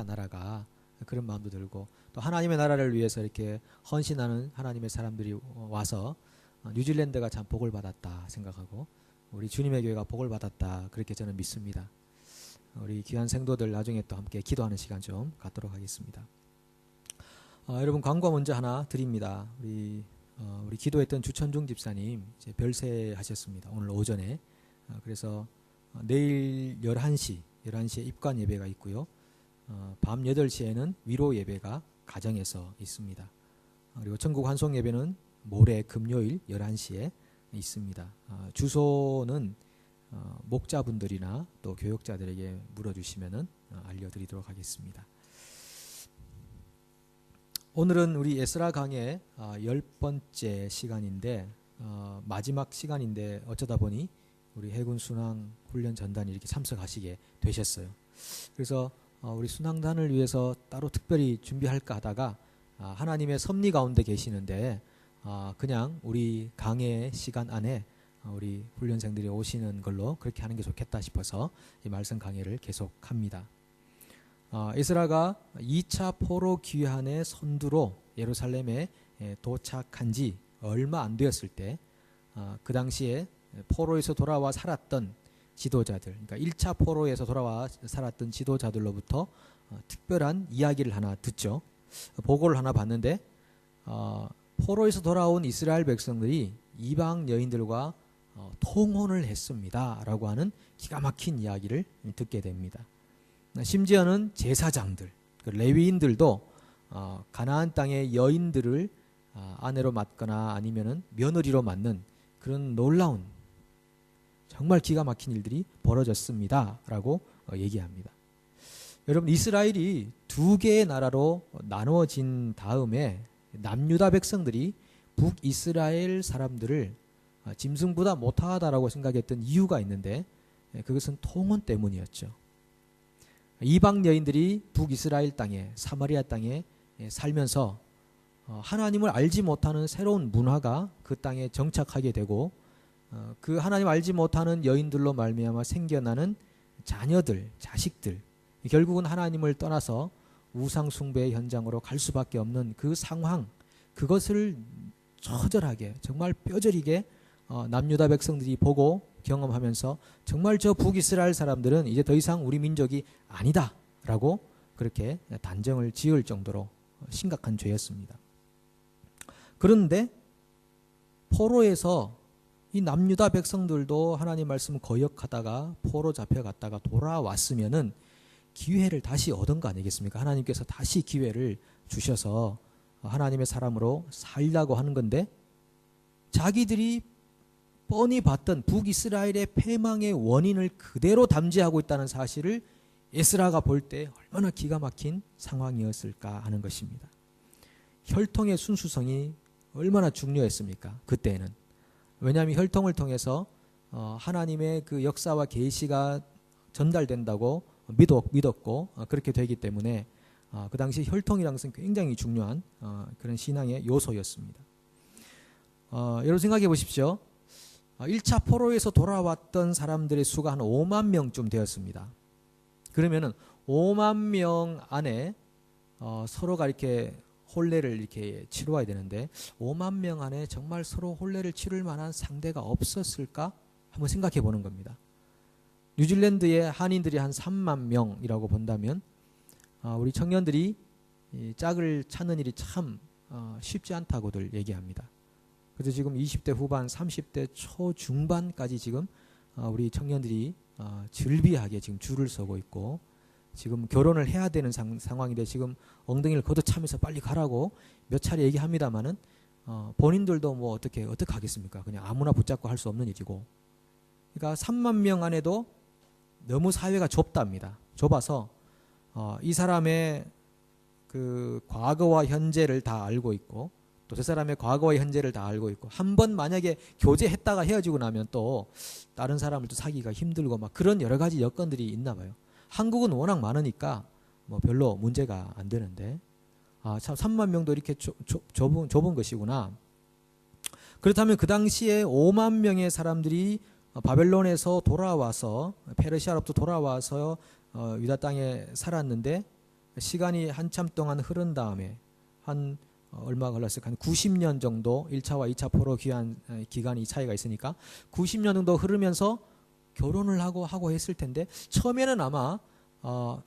나라가 그런 마음도 들고 또 하나님의 나라를 위해서 이렇게 헌신하는 하나님의 사람들이 와서 뉴질랜드가 참 복을 받았다 생각하고 우리 주님의 교회가 복을 받았다 그렇게 저는 믿습니다. 우리 귀한 생도들 나중에 또 함께 기도하는 시간 좀 갖도록 하겠습니다. 여러분 광고 먼저 하나 드립니다. 우리 기도했던 주천중 집사님 이제 별세하셨습니다. 오늘 오전에. 그래서 내일 11시에 입관 예배가 있고요. 밤 8시에는 위로 예배가 가정에서 있습니다. 그리고 전국 환송 예배는 모레 금요일 11시에 있습니다. 주소는 목자분들이나 또 교역자들에게 물어주시면 알려드리도록 하겠습니다. 오늘은 우리 에스라 강의 10번째 시간인데 마지막 시간인데 어쩌다 보니 우리 해군 순항 훈련 전단이 이렇게 참석하시게 되셨어요. 그래서 우리 순항단을 위해서 따로 특별히 준비할까 하다가 하나님의 섭리 가운데 계시는데 그냥 우리 강의 시간 안에 우리 훈련생들이 오시는 걸로 그렇게 하는 게 좋겠다 싶어서 이 말씀 강의를 계속합니다. 에스라가 2차 포로 귀환의 선두로 예루살렘에 도착한 지 얼마 안 되었을 때 그 당시에 포로에서 돌아와 살았던 지도자들, 그러니까 1차 포로에서 돌아와 살았던 지도자들로부터 특별한 이야기를 하나 듣죠. 보고를 하나 봤는데 포로에서 돌아온 이스라엘 백성들이 이방 여인들과 통혼을 했습니다 라고 하는 기가 막힌 이야기를 듣게 됩니다. 심지어는 제사장들, 레위인들도 가나안 땅의 여인들을 아내로 맞거나 아니면은 며느리로 맞는 그런 놀라운 정말 기가 막힌 일들이 벌어졌습니다 라고 얘기합니다. 여러분 이스라엘이 두 개의 나라로 나누어진 다음에 남유다 백성들이 북이스라엘 사람들을 짐승보다 못하다라고 생각했던 이유가 있는데 그것은 통혼 때문이었죠. 이방 여인들이 북이스라엘 땅에 사마리아 땅에 살면서 하나님을 알지 못하는 새로운 문화가 그 땅에 정착하게 되고 그 하나님 알지 못하는 여인들로 말미암아 생겨나는 자녀들, 자식들 결국은 하나님을 떠나서 우상 숭배의 현장으로 갈 수밖에 없는 그 상황 그것을 처절하게 정말 뼈저리게 남유다 백성들이 보고 경험하면서 정말 저 북이스라엘 사람들은 이제 더 이상 우리 민족이 아니다 라고 그렇게 단정을 지을 정도로 심각한 죄였습니다. 그런데 포로에서 이 남유다 백성들도 하나님 말씀 거역하다가 포로 잡혀갔다가 돌아왔으면은 기회를 다시 얻은 거 아니겠습니까? 하나님께서 다시 기회를 주셔서 하나님의 사람으로 살려고 하는 건데 자기들이 뻔히 봤던 북이스라엘의 패망의 원인을 그대로 담지하고 있다는 사실을 에스라가 볼 때 얼마나 기가 막힌 상황이었을까 하는 것입니다. 혈통의 순수성이 얼마나 중요했습니까? 그때는. 왜냐하면 혈통을 통해서 하나님의 그 역사와 계시가 전달된다고 믿었고 그렇게 되기 때문에 그 당시 혈통이라는 것은 굉장히 중요한 그런 신앙의 요소였습니다. 여러분 생각해 보십시오. 1차 포로에서 돌아왔던 사람들의 수가 한 5만 명쯤 되었습니다. 그러면은 5만 명 안에 서로가 이렇게 혼례를 이렇게 치루어야 되는데 5만 명 안에 정말 서로 혼례를 치룰 만한 상대가 없었을까? 한번 생각해 보는 겁니다. 뉴질랜드의 한인들이 한 3만 명이라고 본다면 우리 청년들이 이 짝을 찾는 일이 참 쉽지 않다고들 얘기합니다. 그래서 지금 20대 후반, 30대 초중반까지 지금 우리 청년들이 즐비하게 지금 줄을 서고 있고 지금 결혼을 해야 되는 상황인데 지금 엉덩이를 걷어차면서 빨리 가라고 몇 차례 얘기합니다만은 본인들도 뭐 어떻게 하겠습니까? 그냥 아무나 붙잡고 할 수 없는 일이고. 그러니까 3만 명 안에도 너무 사회가 좁답니다. 좁아서 이 사람의 그 과거와 현재를 다 알고 있고 또 저 사람의 과거와 현재를 다 알고 있고 한 번 만약에 교제했다가 헤어지고 나면 또 다른 사람을 또 사귀기가 힘들고 막 그런 여러 가지 여건들이 있나 봐요. 한국은 워낙 많으니까 뭐 별로 문제가 안 되는데 참 3만 명도 이렇게 좁은 것이구나. 그렇다면 그 당시에 5만 명의 사람들이 바벨론에서 돌아와서 페르시아로부터 돌아와서 유다 땅에 살았는데 시간이 한참 동안 흐른 다음에 얼마가 흘렀을까? 한 90년 정도 1차와 2차 포로 기간이 차이가 있으니까 90년 정도 흐르면서 결혼을 하고 했을 텐데 처음에는 아마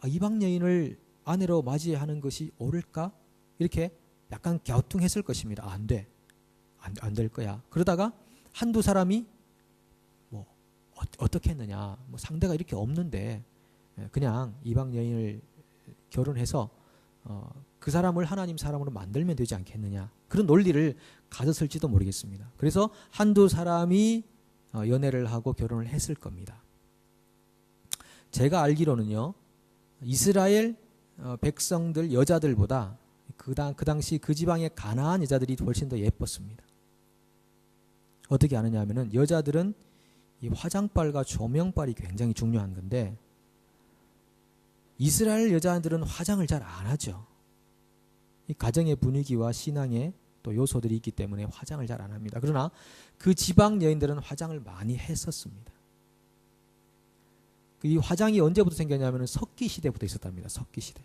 이방 여인을 아내로 맞이하는 것이 옳을까? 이렇게 약간 갸우뚱했을 것입니다. 안 돼. 안 될 거야. 그러다가 한두 사람이 뭐 어떻게 했느냐? 뭐 상대가 이렇게 없는데 그냥 이방 여인을 결혼해서 그 사람을 하나님 사람으로 만들면 되지 않겠느냐. 그런 논리를 가졌을지도 모르겠습니다. 그래서 한두 사람이 연애를 하고 결혼을 했을 겁니다. 제가 알기로는요. 이스라엘 백성들 여자들보다 그 당시 그 지방의 가나안 여자들이 훨씬 더 예뻤습니다. 어떻게 아느냐 하면은 여자들은 이 화장빨과 조명빨이 굉장히 중요한 건데 이스라엘 여자들은 화장을 잘 안 하죠. 이 가정의 분위기와 신앙의 또 요소들이 있기 때문에 화장을 잘 안 합니다. 그러나 그 지방 여인들은 화장을 많이 했었습니다. 이 화장이 언제부터 생겼냐면 석기 시대부터 있었답니다. 석기 시대.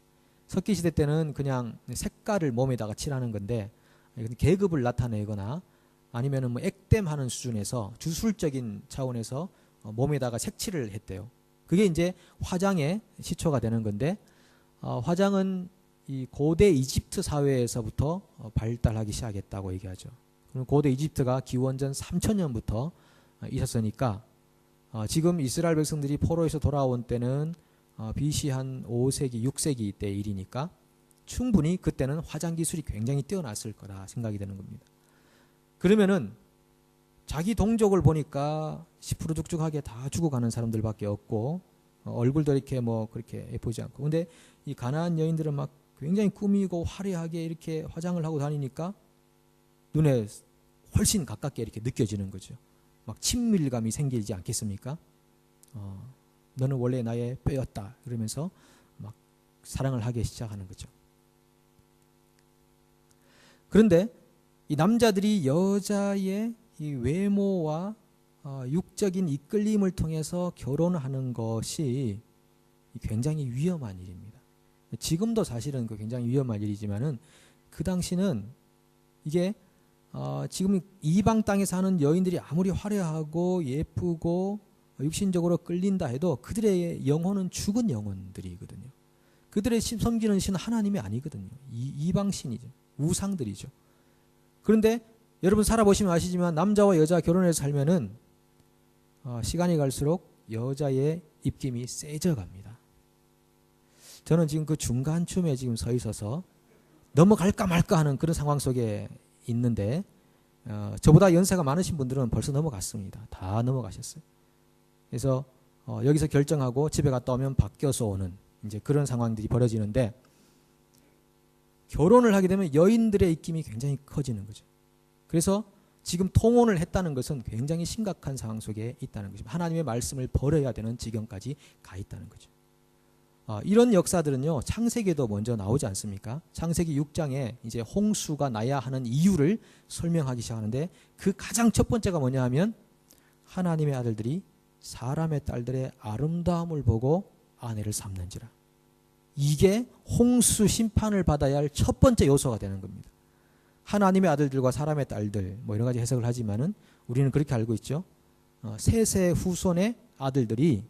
석기 시대 때는 그냥 색깔을 몸에다가 칠하는 건데 계급을 나타내거나 아니면은 뭐 액땜하는 수준에서 주술적인 차원에서 몸에다가 색칠을 했대요. 그게 이제 화장의 시초가 되는 건데 화장은 이 고대 이집트 사회에서부터 발달하기 시작했다고 얘기하죠. 그럼 고대 이집트가 기원전 3000년부터 있었으니까 지금 이스라엘 백성들이 포로에서 돌아온 때는 BC 한 5세기, 6세기 때 일이니까 충분히 그때는 화장 기술이 굉장히 뛰어났을 거라 생각이 되는 겁니다. 그러면은 자기 동족을 보니까 시푸르죽죽하게 다 죽어가는 사람들밖에 없고 얼굴도 이렇게 뭐 그렇게 예쁘지 않고 근데 이 가나안 여인들은 막 굉장히 꾸미고 화려하게 이렇게 화장을 하고 다니니까 눈에 훨씬 가깝게 이렇게 느껴지는 거죠. 막 친밀감이 생기지 않겠습니까? 너는 원래 나의 뼈였다. 그러면서 막 사랑을 하기 시작하는 거죠. 그런데 이 남자들이 여자의 이 외모와 육적인 이끌림을 통해서 결혼하는 것이 굉장히 위험한 일입니다. 지금도 사실은 굉장히 위험한 일이지만은 그 당시는 이게 지금 이방 땅에 사는 여인들이 아무리 화려하고 예쁘고 육신적으로 끌린다 해도 그들의 영혼은 죽은 영혼들이거든요. 그들의 섬기는 신은 하나님이 아니거든요. 이방 신이죠. 우상들이죠. 그런데 여러분 살아보시면 아시지만 남자와 여자 결혼해서 살면은 시간이 갈수록 여자의 입김이 세져 갑니다. 저는 지금 그 중간쯤에 지금 서 있어서 넘어갈까 말까 하는 그런 상황 속에 있는데 저보다 연세가 많으신 분들은 벌써 넘어갔습니다. 다 넘어가셨어요. 그래서 여기서 결정하고 집에 갔다 오면 바뀌어서 오는 이제 그런 상황들이 벌어지는데 결혼을 하게 되면 여인들의 입김이 굉장히 커지는 거죠. 그래서 지금 통혼을 했다는 것은 굉장히 심각한 상황 속에 있다는 것입니다. 하나님의 말씀을 버려야 되는 지경까지 가 있다는 거죠. 이런 역사들은요 창세기에도 먼저 나오지 않습니까? 창세기 6장에 이제 홍수가 나야 하는 이유를 설명하기 시작하는데 그 가장 첫 번째가 뭐냐 하면 하나님의 아들들이 사람의 딸들의 아름다움을 보고 아내를 삼는지라. 이게 홍수 심판을 받아야 할 첫 번째 요소가 되는 겁니다. 하나님의 아들들과 사람의 딸들 뭐 여러 가지 해석을 하지만은 우리는 그렇게 알고 있죠. 셋의 후손의 아들들이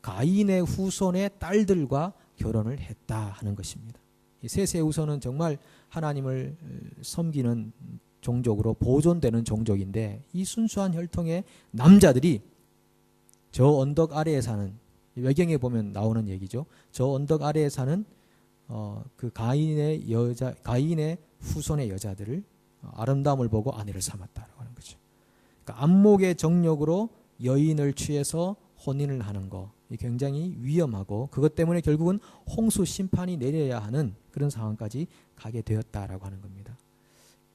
가인의 후손의 딸들과 결혼을 했다 하는 것입니다. 이 셋의 후손은 정말 하나님을 섬기는 종족으로 보존되는 종족인데 이 순수한 혈통의 남자들이 저 언덕 아래에 사는 외경에 보면 나오는 얘기죠. 저 언덕 아래에 사는 그 가인의 후손의 여자들을 아름다움을 보고 아내를 삼았다라고 하는 거죠. 그러니까 안목의 정력으로 여인을 취해서 혼인을 하는 거 굉장히 위험하고 그것 때문에 결국은 홍수 심판이 내려야 하는 그런 상황까지 가게 되었다라고 하는 겁니다.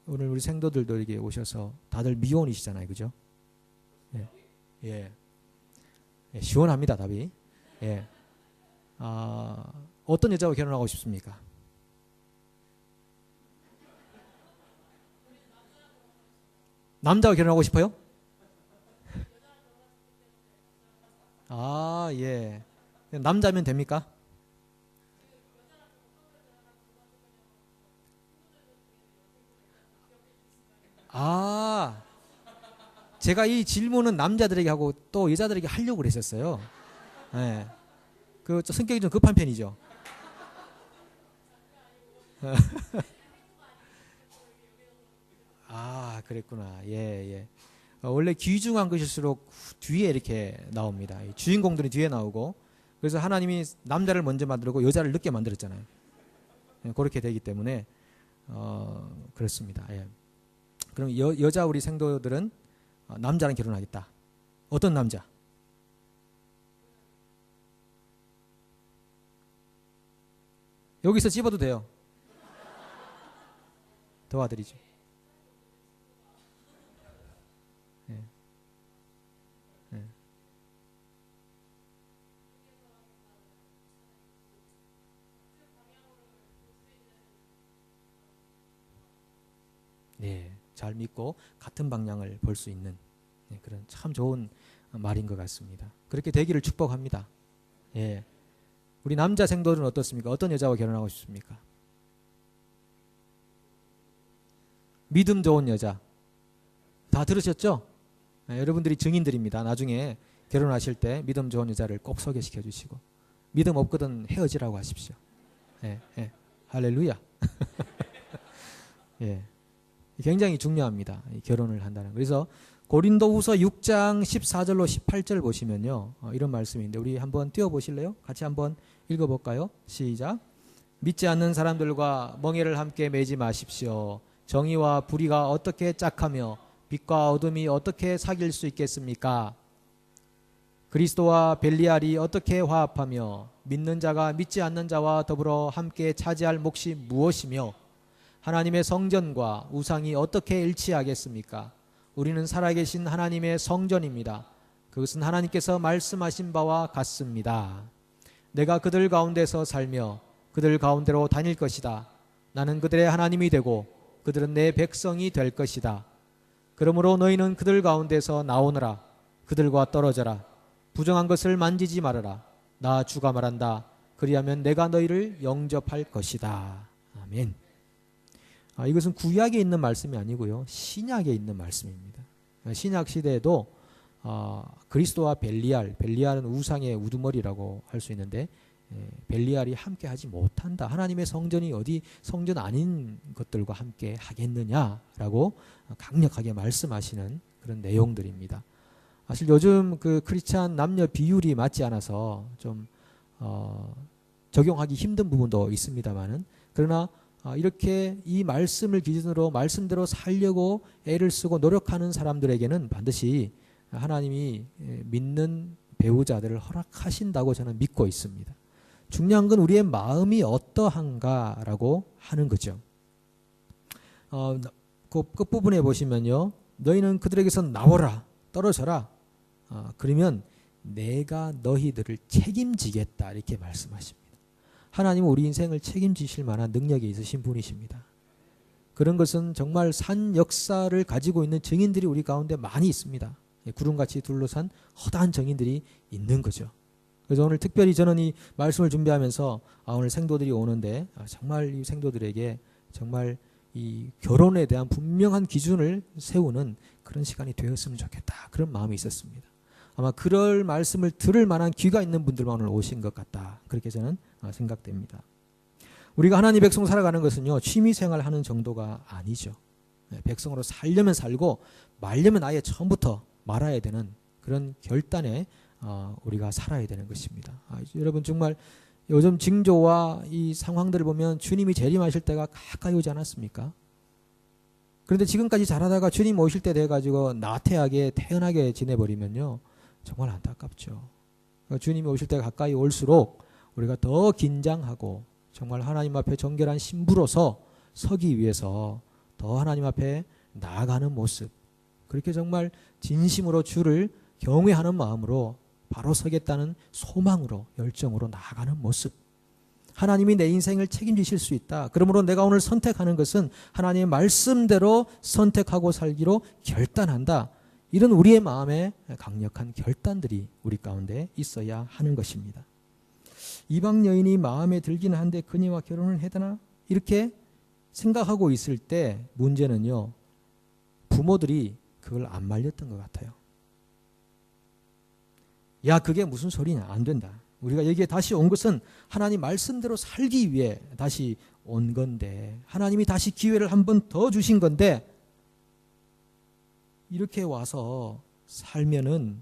오늘 우리 생도들도 이렇게 오셔서 다들 미혼이시잖아요, 그죠? 예, 예, 예 시원합니다 답이. 예, 어떤 여자와 결혼하고 싶습니까? 남자와 결혼하고 싶어요? 예. 남자면 됩니까? 아, 제가 이 질문은 남자들에게 하고 또 여자들에게 하려고 그랬었어요. 네. 그 성격이 좀 급한 편이죠. 아, 그랬구나. 예, 예. 원래 귀중한 것일수록 뒤에 이렇게 나옵니다. 주인공들이 뒤에 나오고, 그래서 하나님이 남자를 먼저 만들고 여자를 늦게 만들었잖아요. 예, 그렇게 되기 때문에 그렇습니다. 예. 그럼 여자 우리 생도들은 남자랑 결혼하겠다. 어떤 남자? 여기서 집어도 돼요. 도와드리죠. 예. 예. 네, 잘 믿고 같은 방향을 볼 수 있는 그런 참 좋은 말인 것 같습니다. 그렇게 되기를 축복합니다. 예. 우리 남자 생도들은 어떻습니까? 어떤 여자와 결혼하고 싶습니까? 믿음 좋은 여자. 다 들으셨죠? 여러분들이 증인들입니다. 나중에 결혼하실 때 믿음 좋은 여자를 꼭 소개시켜 주시고, 믿음 없거든 헤어지라고 하십시오. 예, 예. 할렐루야. 예. 굉장히 중요합니다. 결혼을 한다는. 그래서 고린도후서 6장 14절로 18절 보시면요. 이런 말씀인데 우리 한번 띄워 보실래요? 같이 한번 읽어 볼까요? 시작. 믿지 않는 사람들과 멍에를 함께 매지 마십시오. 정의와 불의가 어떻게 짝하며 빛과 어둠이 어떻게 사귈 수 있겠습니까? 그리스도와 벨리알이 어떻게 화합하며 믿는 자가 믿지 않는 자와 더불어 함께 차지할 몫이 무엇이며 하나님의 성전과 우상이 어떻게 일치하겠습니까? 우리는 살아계신 하나님의 성전입니다. 그것은 하나님께서 말씀하신 바와 같습니다. 내가 그들 가운데서 살며 그들 가운데로 다닐 것이다. 나는 그들의 하나님이 되고 그들은 내 백성이 될 것이다. 그러므로 너희는 그들 가운데서 나오너라. 그들과 떨어져라. 부정한 것을 만지지 말아라. 나 주가 말한다. 그리하면 내가 너희를 영접할 것이다. 아멘. 이것은 구약에 있는 말씀이 아니고요. 신약에 있는 말씀입니다. 신약 시대에도 그리스도와 벨리알은 우상의 우두머리라고 할 수 있는데 벨리알이 함께 하지 못한다. 하나님의 성전이 어디 성전 아닌 것들과 함께 하겠느냐라고 강력하게 말씀하시는 그런 내용들입니다. 사실 요즘 그 크리스찬 남녀 비율이 맞지 않아서 좀 적용하기 힘든 부분도 있습니다만은, 그러나 이렇게 이 말씀을 기준으로 말씀대로 살려고 애를 쓰고 노력하는 사람들에게는 반드시 하나님이 믿는 배우자들을 허락하신다고 저는 믿고 있습니다. 중요한 건 우리의 마음이 어떠한가라고 하는 거죠. 그 끝부분에 보시면요. 너희는 그들에게서 나오라, 떨어져라. 그러면 내가 너희들을 책임지겠다 이렇게 말씀하십니다. 하나님은 우리 인생을 책임지실 만한 능력이 있으신 분이십니다. 그런 것은 정말 산 역사를 가지고 있는 증인들이 우리 가운데 많이 있습니다. 구름같이 둘러싼 허다한 증인들이 있는 거죠. 그래서 오늘 특별히 저는 이 말씀을 준비하면서 오늘 생도들이 오는데 정말 이 생도들에게 정말 이 결혼에 대한 분명한 기준을 세우는 그런 시간이 되었으면 좋겠다. 그런 마음이 있었습니다. 아마 그럴 말씀을 들을 만한 귀가 있는 분들만 오늘 오신 것 같다. 그렇게 저는 생각됩니다. 우리가 하나님 백성 살아가는 것은요, 취미생활 하는 정도가 아니죠. 백성으로 살려면 살고 말려면 아예 처음부터 말아야 되는 그런 결단에 우리가 살아야 되는 것입니다. 여러분 정말 요즘 징조와 이 상황들을 보면 주님이 재림하실 때가 가까이 오지 않았습니까? 그런데 지금까지 잘하다가 주님 오실 때 돼가지고 나태하게 태연하게 지내버리면요, 정말 안타깝죠. 주님이 오실 때가 가까이 올수록 우리가 더 긴장하고 정말 하나님 앞에 정결한 신부로서 서기 위해서 더 하나님 앞에 나아가는 모습, 그렇게 정말 진심으로 주를 경외하는 마음으로 바로 서겠다는 소망으로 열정으로 나아가는 모습, 하나님이 내 인생을 책임지실 수 있다. 그러므로 내가 오늘 선택하는 것은 하나님의 말씀대로 선택하고 살기로 결단한다. 이런 우리의 마음에 강력한 결단들이 우리 가운데 있어야 하는 것입니다. 이방 여인이 마음에 들기는 한데 그녀와 결혼을 해야 되나? 이렇게 생각하고 있을 때 문제는요, 부모들이 그걸 안 말렸던 것 같아요. 야, 그게 무슨 소리냐? 안 된다. 우리가 여기에 다시 온 것은 하나님 말씀대로 살기 위해 다시 온 건데, 하나님이 다시 기회를 한 번 더 주신 건데, 이렇게 와서 살면은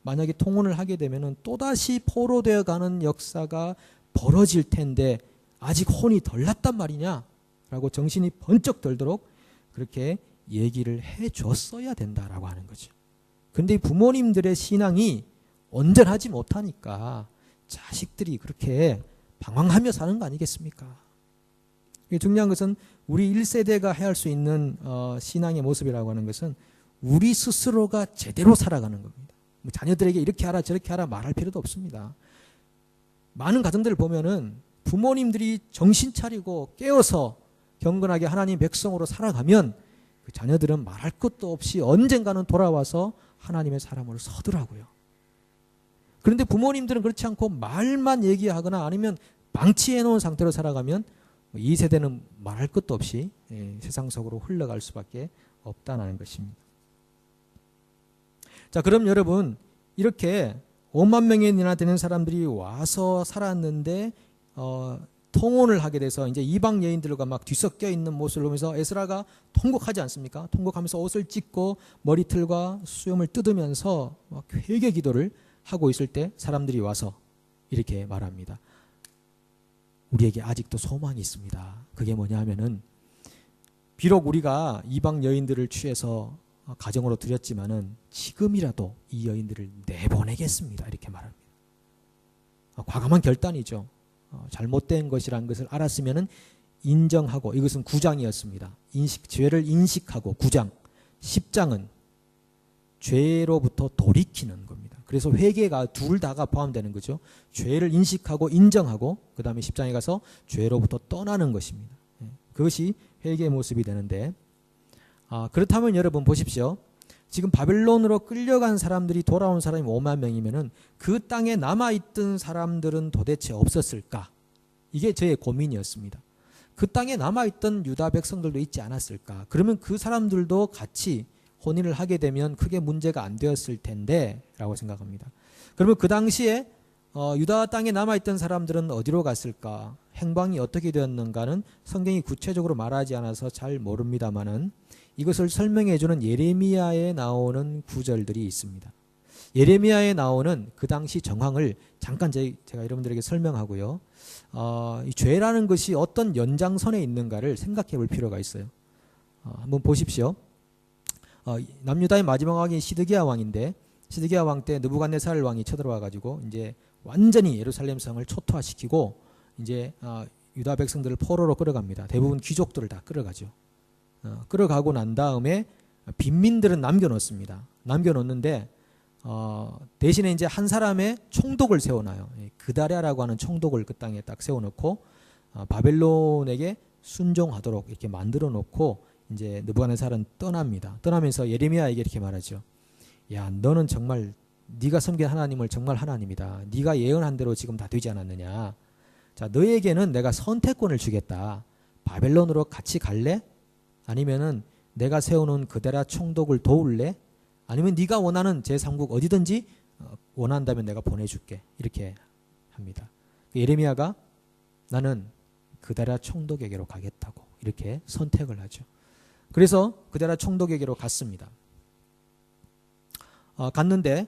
만약에 통혼을 하게 되면은 또다시 포로되어 가는 역사가 벌어질 텐데 아직 혼이 덜 났단 말이냐? 라고 정신이 번쩍 들도록 그렇게 얘기를 해줬어야 된다라고 하는 거죠. 근데 부모님들의 신앙이 온전하지 못하니까 자식들이 그렇게 방황하며 사는 거 아니겠습니까? 중요한 것은 우리 1세대가 해야 할 수 있는 신앙의 모습이라고 하는 것은 우리 스스로가 제대로 살아가는 겁니다. 자녀들에게 이렇게 하라 저렇게 하라 말할 필요도 없습니다. 많은 가정들을 보면은 부모님들이 정신 차리고 깨어서 경건하게 하나님 백성으로 살아가면 그 자녀들은 말할 것도 없이 언젠가는 돌아와서 하나님의 사람으로 서더라고요. 그런데 부모님들은 그렇지 않고 말만 얘기하거나 아니면 방치해 놓은 상태로 살아가면 이 세대는 말할 것도 없이 세상 속으로 흘러갈 수밖에 없다는 것입니다. 자, 그럼 여러분, 이렇게 5만 명이나 되는 사람들이 와서 살았는데 통혼을 하게 돼서 이제 이방 여인들과 막 뒤섞여 있는 모습을 보면서 에스라가 통곡하지 않습니까? 통곡하면서 옷을 찢고 머리털과 수염을 뜯으면서 막 회개 기도를 하고 있을 때 사람들이 와서 이렇게 말합니다. 우리에게 아직도 소망이 있습니다. 그게 뭐냐 하면은 비록 우리가 이방 여인들을 취해서 가정으로 들였지만은 지금이라도 이 여인들을 내보내겠습니다. 이렇게 말합니다. 과감한 결단이죠. 잘못된 것이라는 것을 알았으면은 인정하고, 이것은 9장이었습니다. 죄를 인식하고 9장. 10장은 죄로부터 돌이키는 겁니다. 그래서 회개가 둘 다가 포함되는 거죠. 죄를 인식하고 인정하고 그 다음에 10장에 가서 죄로부터 떠나는 것입니다. 그것이 회개의 모습이 되는데, 그렇다면 여러분 보십시오. 지금 바벨론으로 끌려간 사람들이 돌아온 사람이 5만 명이면은 그 땅에 남아있던 사람들은 도대체 없었을까? 이게 저의 고민이었습니다. 그 땅에 남아있던 유다 백성들도 있지 않았을까? 그러면 그 사람들도 같이 혼인을 하게 되면 크게 문제가 안 되었을 텐데 라고 생각합니다. 그러면 그 당시에 유다 땅에 남아있던 사람들은 어디로 갔을까? 행방이 어떻게 되었는가는 성경이 구체적으로 말하지 않아서 잘 모릅니다만은 이것을 설명해주는 예레미야에 나오는 구절들이 있습니다. 예레미야에 나오는 그 당시 정황을 잠깐 제가 여러분들에게 설명하고요. 이 죄라는 것이 어떤 연장선에 있는가를 생각해 볼 필요가 있어요. 한번 보십시오. 남유다의 마지막 왕이 시드기야 왕인데, 시드기야 왕 때 느부갓네살 왕이 쳐들어와 가지고 이제 완전히 예루살렘 성을 초토화시키고 이제 유다 백성들을 포로로 끌어갑니다. 대부분 귀족들을 다 끌어가죠. 끌어가고 난 다음에 빈민들은 남겨놓습니다. 남겨놓는데 대신에 이제 한 사람의 총독을 세워놔요. 그다랴라고 하는 총독을 그 땅에 딱 세워놓고 바벨론에게 순종하도록 이렇게 만들어 놓고 이제 느부갓네살은 떠납니다. 떠나면서 예레미야에게 이렇게 말하죠. 야, 너는 정말 네가 섬긴 하나님을 정말 하나님이다. 네가 예언한 대로 지금 다 되지 않았느냐. 자, 너에게는 내가 선택권을 주겠다. 바벨론으로 같이 갈래? 아니면은 내가 세워놓은 그다랴 총독을 도울래? 아니면 네가 원하는 제3국 어디든지 원한다면 내가 보내줄게. 이렇게 합니다. 예레미야가 나는 그다랴 총독에게로 가겠다고 이렇게 선택을 하죠. 그래서 그다랴 총독에게로 갔습니다. 갔는데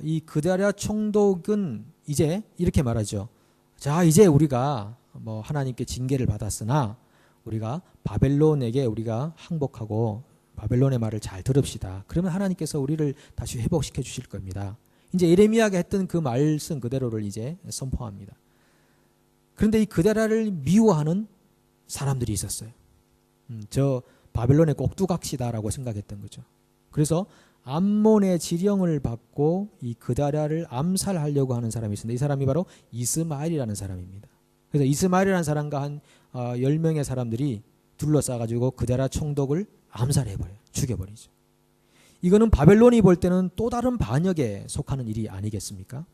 이 그다랴 총독은 이제 이렇게 말하죠. 자, 이제 우리가 뭐 하나님께 징계를 받았으나 우리가 바벨론에게 우리가 항복하고 바벨론의 말을 잘 들읍시다. 그러면 하나님께서 우리를 다시 회복시켜 주실 겁니다. 이제 예레미야가 했던 그 말씀 그대로를 이제 선포합니다. 그런데 이 그다랴를 미워하는 사람들이 있었어요. 저 바벨론에 꼭두각시다라고 생각했던 거죠. 그래서 암몬의 지령을 받고 이 그다랴를 암살하려고 하는 사람이 있었는데 이 사람이 바로 이스마엘이라는 사람입니다. 그래서 이스마엘이라는 사람과 한 10명의 사람들이 둘러싸가지고 그다랴 총독을 암살해버려요. 죽여버리죠. 이거는 바벨론이 볼 때는 또 다른 반역에 속하는 일이 아니겠습니까?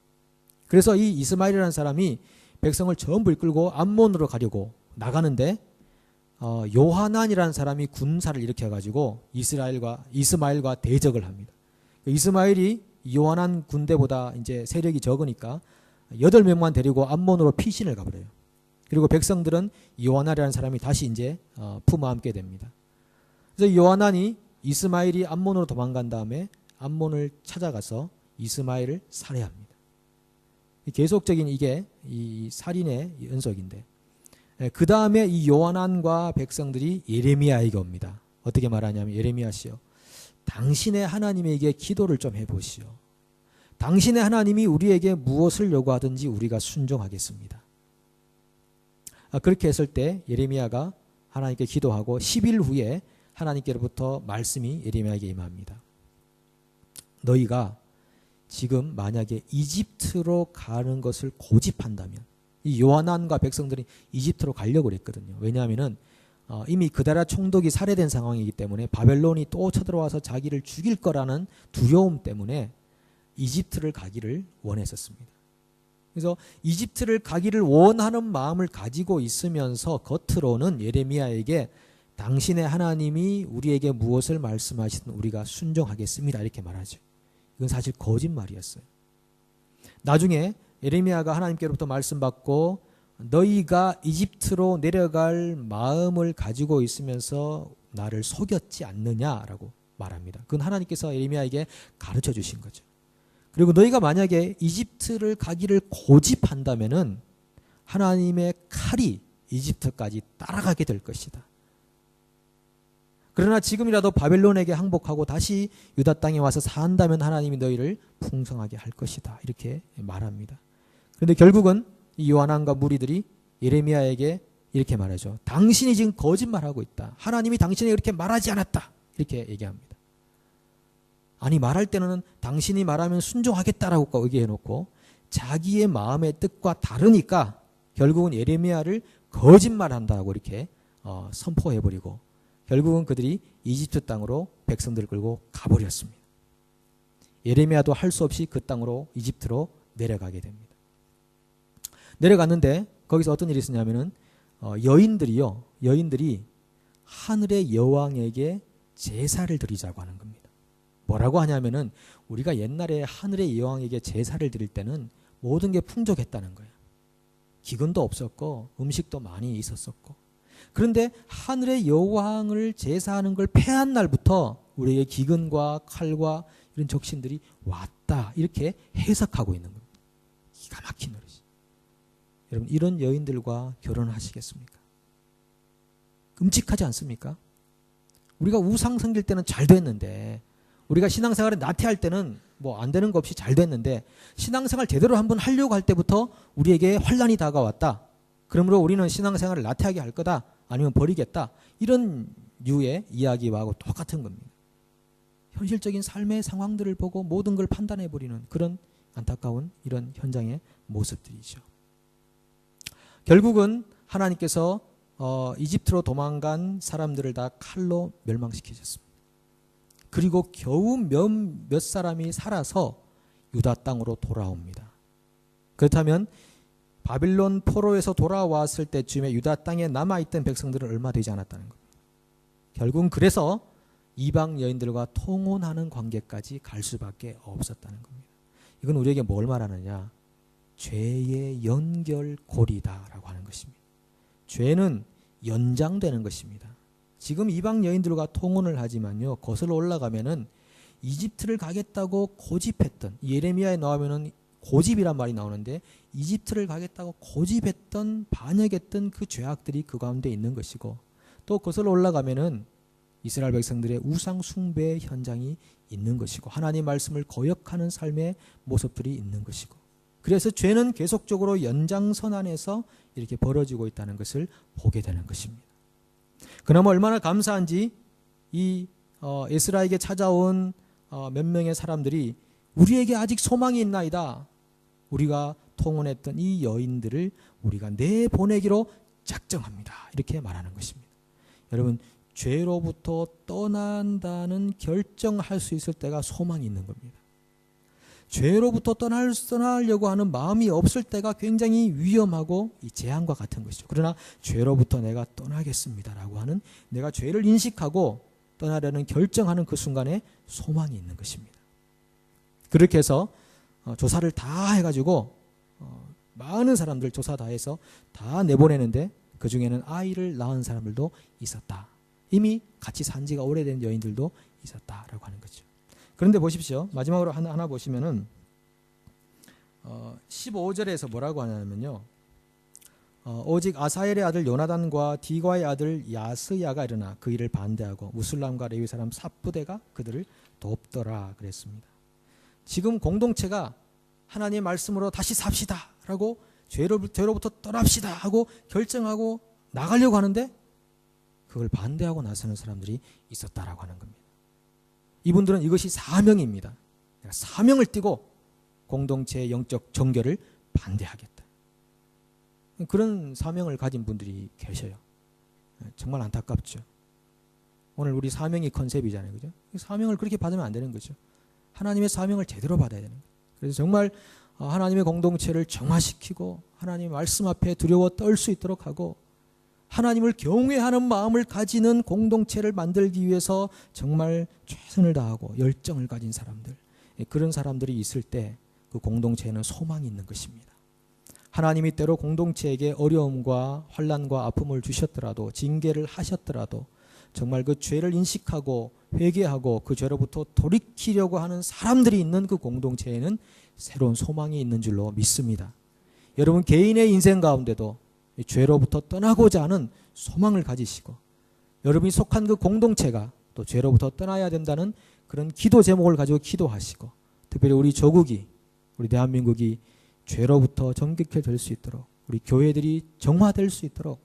그래서 이 이스마엘이라는 사람이 백성을 전부 이끌고 암몬으로 가려고 나가는데 요하난이라는 사람이 군사를 일으켜가지고 이스마엘과 대적을 합니다. 이스마엘이 요하난 군대보다 이제 세력이 적으니까 8명만 데리고 암몬으로 피신을 가버려요. 그리고 백성들은 요하난이라는 사람이 다시 이제 품어안게 됩니다. 그래서 요하난이 이스마엘이 암몬으로 도망간 다음에 암몬을 찾아가서 이스마엘을 살해합니다. 계속적인 이게 이 살인의 연속인데, 그 다음에 이 요하난과 백성들이 예레미야에게 옵니다. 어떻게 말하냐면, 예레미야시여, 당신의 하나님에게 기도를 좀 해보시오. 당신의 하나님이 우리에게 무엇을 요구하든지 우리가 순종하겠습니다. 그렇게 했을 때 예레미야가 하나님께 기도하고 10일 후에 하나님께로부터 말씀이 예레미야에게 임합니다. 너희가 지금 만약에 이집트로 가는 것을 고집한다면, 이 요하난과 백성들이 이집트로 가려고 그랬거든요. 왜냐하면은 이미 그다라 총독이 살해된 상황이기 때문에 바벨론이 또 쳐들어와서 자기를 죽일 거라는 두려움 때문에 이집트를 가기를 원했었습니다. 그래서 이집트를 가기를 원하는 마음을 가지고 있으면서 겉으로는 예레미야에게 당신의 하나님이 우리에게 무엇을 말씀하시든 우리가 순종하겠습니다, 이렇게 말하죠. 이건 사실 거짓말이었어요. 나중에 예레미야가 하나님께로부터 말씀받고 너희가 이집트로 내려갈 마음을 가지고 있으면서 나를 속였지 않느냐라고 말합니다. 그건 하나님께서 예레미야에게 가르쳐 주신 거죠. 그리고 너희가 만약에 이집트를 가기를 고집한다면은 하나님의 칼이 이집트까지 따라가게 될 것이다. 그러나 지금이라도 바벨론에게 항복하고 다시 유다 땅에 와서 산다면 하나님이 너희를 풍성하게 할 것이다, 이렇게 말합니다. 그런데 결국은 이 요하난과 무리들이 예레미야에게 이렇게 말하죠. 당신이 지금 거짓말하고 있다. 하나님이 당신에게 그렇게 말하지 않았다, 이렇게 얘기합니다. 아니, 말할 때는 당신이 말하면 순종하겠다라고 얘기해놓고 자기의 마음의 뜻과 다르니까 결국은 예레미야를 거짓말한다고 이렇게 선포해버리고 결국은 그들이 이집트 땅으로 백성들을 끌고 가버렸습니다. 예레미야도 할 수 없이 그 땅으로 이집트로 내려가게 됩니다. 내려갔는데 거기서 어떤 일이 있었냐면은 여인들이 하늘의 여왕에게 제사를 드리자고 하는 겁니다. 뭐라고 하냐면은 우리가 옛날에 하늘의 여왕에게 제사를 드릴 때는 모든 게 풍족했다는 거예요. 기근도 없었고 음식도 많이 있었었고. 그런데 하늘의 여왕을 제사하는 걸 폐한 날부터 우리에게 기근과 칼과 이런 적신들이 왔다, 이렇게 해석하고 있는 겁니다. 기가 막힌 노릇이. 여러분, 이런 여인들과 결혼하시겠습니까? 끔찍하지 않습니까? 우리가 우상 섬길 때는 잘 됐는데, 우리가 신앙생활을 나태할 때는 뭐 안 되는 거 없이 잘 됐는데, 신앙생활 제대로 한번 하려고 할 때부터 우리에게 환란이 다가왔다. 그러므로 우리는 신앙생활을 나태하게 할 거다, 아니면 버리겠다, 이런 류의 이야기와 똑같은 겁니다. 현실적인 삶의 상황들을 보고 모든 걸 판단해버리는 그런 안타까운 이런 현장의 모습들이죠. 결국은 하나님께서 이집트로 도망간 사람들을 다 칼로 멸망시키셨습니다. 그리고 겨우 몇 사람이 살아서 유다 땅으로 돌아옵니다. 그렇다면 바빌론 포로에서 돌아왔을 때쯤에 유다 땅에 남아있던 백성들은 얼마 되지 않았다는 겁니다. 결국은 그래서 이방 여인들과 통혼하는 관계까지 갈 수밖에 없었다는 겁니다. 이건 우리에게 뭘 말하느냐? 죄의 연결고리다라고 하는 것입니다. 죄는 연장되는 것입니다. 지금 이방 여인들과 통혼을 하지만요, 거슬러 올라가면은 이집트를 가겠다고 고집했던, 예레미야에 나오면은 고집이란 말이 나오는데 이집트를 가겠다고 고집했던, 반역했던 그 죄악들이 그 가운데 있는 것이고, 또 거슬러 올라가면은 이스라엘 백성들의 우상 숭배의 현장이 있는 것이고, 하나님 말씀을 거역하는 삶의 모습들이 있는 것이고, 그래서 죄는 계속적으로 연장선 안에서 이렇게 벌어지고 있다는 것을 보게 되는 것입니다. 그나마 얼마나 감사한지 이 에스라에게 찾아온 몇 명의 사람들이 우리에게 아직 소망이 있나이다. 우리가 통혼했던 이 여인들을 우리가 내보내기로 작정합니다, 이렇게 말하는 것입니다. 여러분, 죄로부터 떠난다는 결정할 수 있을 때가 소망이 있는 겁니다. 죄로부터 떠나려고 하는 마음이 없을 때가 굉장히 위험하고 이 재앙과 같은 것이죠. 그러나 죄로부터 내가 떠나겠습니다라고 하는, 내가 죄를 인식하고 떠나려는 결정하는 그 순간에 소망이 있는 것입니다. 그렇게 해서 조사를 다 해가지고 많은 사람들 조사 다 해서 다 내보내는데 그 중에는 아이를 낳은 사람들도 있었다. 이미 같이 산 지가 오래된 여인들도 있었다라고 하는 거죠. 그런데 보십시오. 마지막으로 하나 보시면은 15절에서 뭐라고 하냐면요. 오직 아사엘의 아들 요나단과 디과의 아들 야스야가 일어나 그 일을 반대하고 무술람과 레위 사람 삽부대가 그들을 돕더라 그랬습니다. 지금 공동체가 하나님의 말씀으로 다시 삽시다 라고 죄로부터 떠납시다 하고 결정하고 나가려고 하는데 그걸 반대하고 나서는 사람들이 있었다라고 하는 겁니다. 이분들은 이것이 사명입니다. 내가 사명을 띠고 공동체의 영적 정결을 반대하겠다. 그런 사명을 가진 분들이 계셔요. 정말 안타깝죠. 오늘 우리 사명이 컨셉이잖아요. 그죠? 사명을 그렇게 받으면 안 되는 거죠. 하나님의 사명을 제대로 받아야 되는 거예요. 그래서 정말 하나님의 공동체를 정화시키고 하나님의 말씀 앞에 두려워 떨 수 있도록 하고 하나님을 경외하는 마음을 가지는 공동체를 만들기 위해서 정말 최선을 다하고 열정을 가진 사람들, 그런 사람들이 있을 때 그 공동체에는 소망이 있는 것입니다. 하나님이 때로 공동체에게 어려움과 환난과 아픔을 주셨더라도, 징계를 하셨더라도 정말 그 죄를 인식하고 회개하고 그 죄로부터 돌이키려고 하는 사람들이 있는 그 공동체에는 새로운 소망이 있는 줄로 믿습니다. 여러분 개인의 인생 가운데도 죄로부터 떠나고자 하는 소망을 가지시고, 여러분이 속한 그 공동체가 또 죄로부터 떠나야 된다는 그런 기도 제목을 가지고 기도하시고, 특별히 우리 조국이, 우리 대한민국이 죄로부터 정결케 될 수 있도록, 우리 교회들이 정화될 수 있도록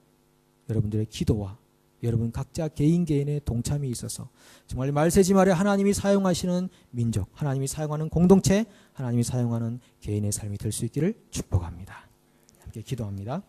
여러분들의 기도와 여러분 각자 개인의 동참이 있어서 정말 말세지 말에 하나님이 사용하시는 민족, 하나님이 사용하는 공동체, 하나님이 사용하는 개인의 삶이 될 수 있기를 축복합니다. 함께 기도합니다.